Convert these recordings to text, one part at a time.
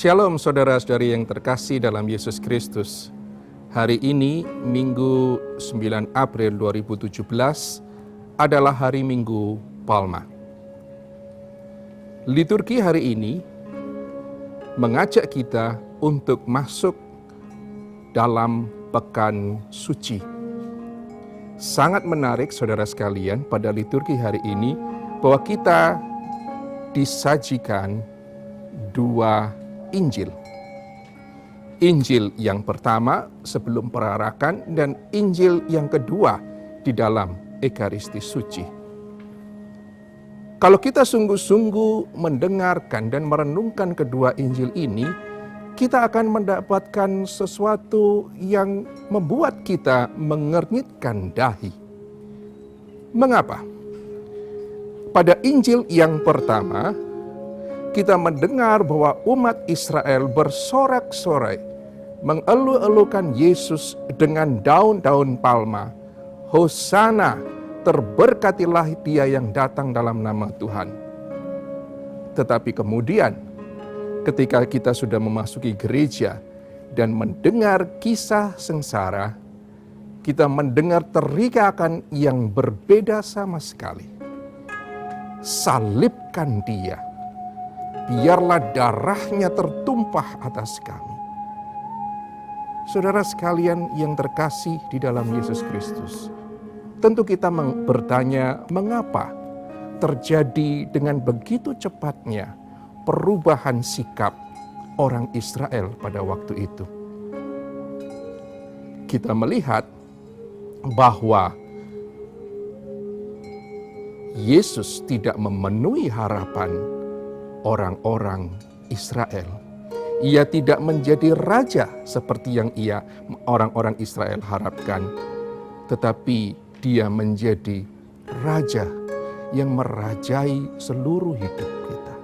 Shalom saudara-saudari yang terkasih dalam Yesus Kristus. Hari ini Minggu 9 April 2017 adalah hari Minggu Palma. Liturgi hari ini mengajak kita untuk masuk dalam pekan suci. Sangat menarik saudara sekalian pada liturgi hari ini bahwa kita disajikan dua Injil. Injil yang pertama sebelum perarakan dan Injil yang kedua di dalam Ekaristi Suci. Kalau kita sungguh-sungguh mendengarkan dan merenungkan kedua Injil ini, kita akan mendapatkan sesuatu yang membuat kita mengernyitkan dahi. Mengapa? Pada Injil yang pertama, kita mendengar bahwa umat Israel bersorak-sorai mengeluh-elukan Yesus dengan daun-daun palma. Hosana, terberkatilah dia yang datang dalam nama Tuhan. Tetapi kemudian ketika kita sudah memasuki gereja dan mendengar kisah sengsara, kita mendengar teriakan yang berbeda sama sekali. Salibkan dia, biarlah darahnya tertumpah atas kami. Saudara sekalian yang terkasih di dalam Yesus Kristus, tentu kita bertanya mengapa terjadi dengan begitu cepatnya perubahan sikap orang Israel pada waktu itu. Kita melihat bahwa Yesus tidak memenuhi harapan orang-orang Israel. Ia tidak menjadi raja seperti yang orang-orang Israel harapkan, tetapi dia menjadi raja yang merajai seluruh hidup kita.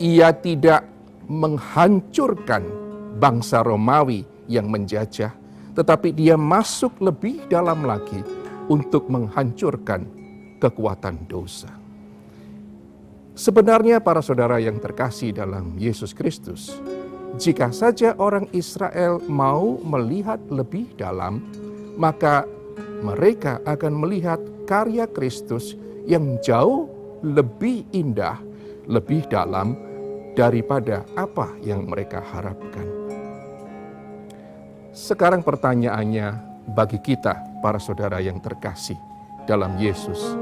Ia tidak menghancurkan bangsa Romawi yang menjajah, tetapi dia masuk lebih dalam lagi untuk menghancurkan kekuatan dosa. Sebenarnya para saudara yang terkasih dalam Yesus Kristus, jika saja orang Israel mau melihat lebih dalam, maka mereka akan melihat karya Kristus yang jauh lebih indah, lebih dalam daripada apa yang mereka harapkan. Sekarang pertanyaannya bagi kita, para saudara yang terkasih dalam Yesus.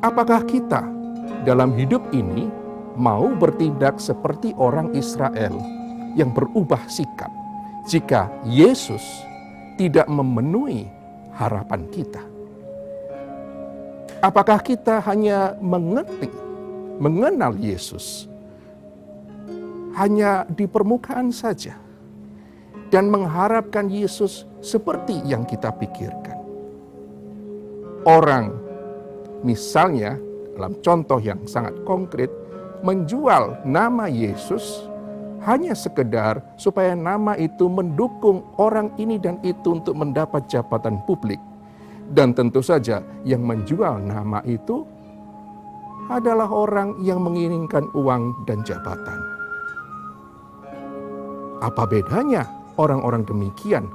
Apakah kita dalam hidup ini mau bertindak seperti orang Israel yang berubah sikap jika Yesus tidak memenuhi harapan kita? Apakah kita hanya mengenal Yesus hanya di permukaan saja dan mengharapkan Yesus seperti yang kita pikirkan? Orang misalnya dalam contoh yang sangat konkret, menjual nama Yesus hanya sekedar supaya nama itu mendukung orang ini dan itu untuk mendapat jabatan publik. Dan tentu saja yang menjual nama itu adalah orang yang menginginkan uang dan jabatan. Apa bedanya orang-orang demikian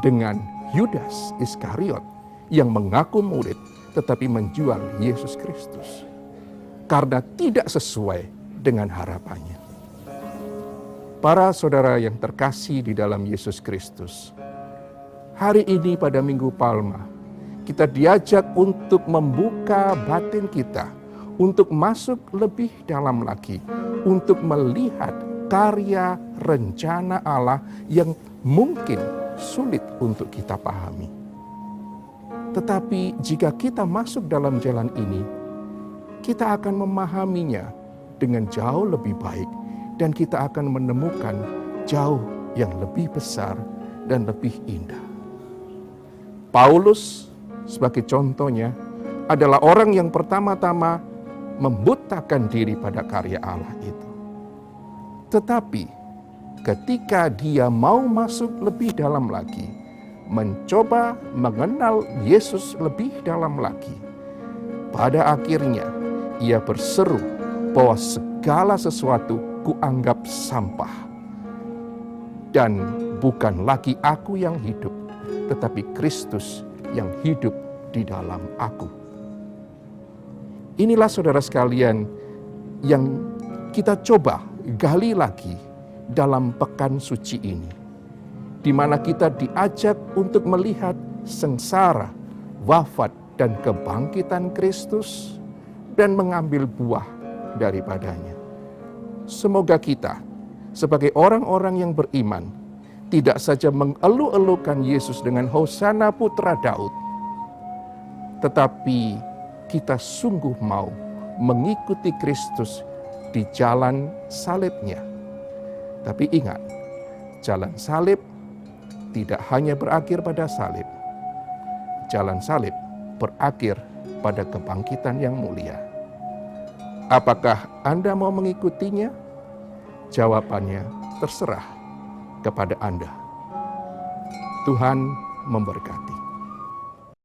dengan Yudas Iskariot yang mengaku murid tetapi menjual Yesus Kristus karena tidak sesuai dengan harapannya? Para saudara yang terkasih di dalam Yesus Kristus, hari ini pada Minggu Palma, kita diajak untuk membuka batin kita, untuk masuk lebih dalam lagi, untuk melihat karya rencana Allah yang mungkin sulit untuk kita pahami. Tetapi jika kita masuk dalam jalan ini, kita akan memahaminya dengan jauh lebih baik dan kita akan menemukan jauh yang lebih besar dan lebih indah. Paulus sebagai contohnya adalah orang yang pertama-tama membutakan diri pada karya Allah itu. Tetapi ketika dia mau masuk lebih dalam lagi, mencoba mengenal Yesus lebih dalam lagi, pada akhirnya ia berseru bahwa segala segala sesuatu kuanggap sampah. Dan bukan lagi aku yang hidup, tetapi Kristus yang hidup di dalam aku. Inilah saudara sekalian yang kita coba gali lagi dalam pekan suci ini, di mana kita diajak untuk melihat sengsara, wafat, dan kebangkitan Kristus, dan mengambil buah daripadanya. Semoga kita sebagai orang-orang yang beriman tidak saja mengeluh-elukan Yesus dengan Hosana Putra Daud, tetapi kita sungguh mau mengikuti Kristus di jalan salibnya. Tapi ingat, jalan salib tidak hanya berakhir pada salib. Jalan salib berakhir pada kebangkitan yang mulia. Apakah Anda mau mengikutinya? Jawabannya terserah kepada Anda. Tuhan memberkati.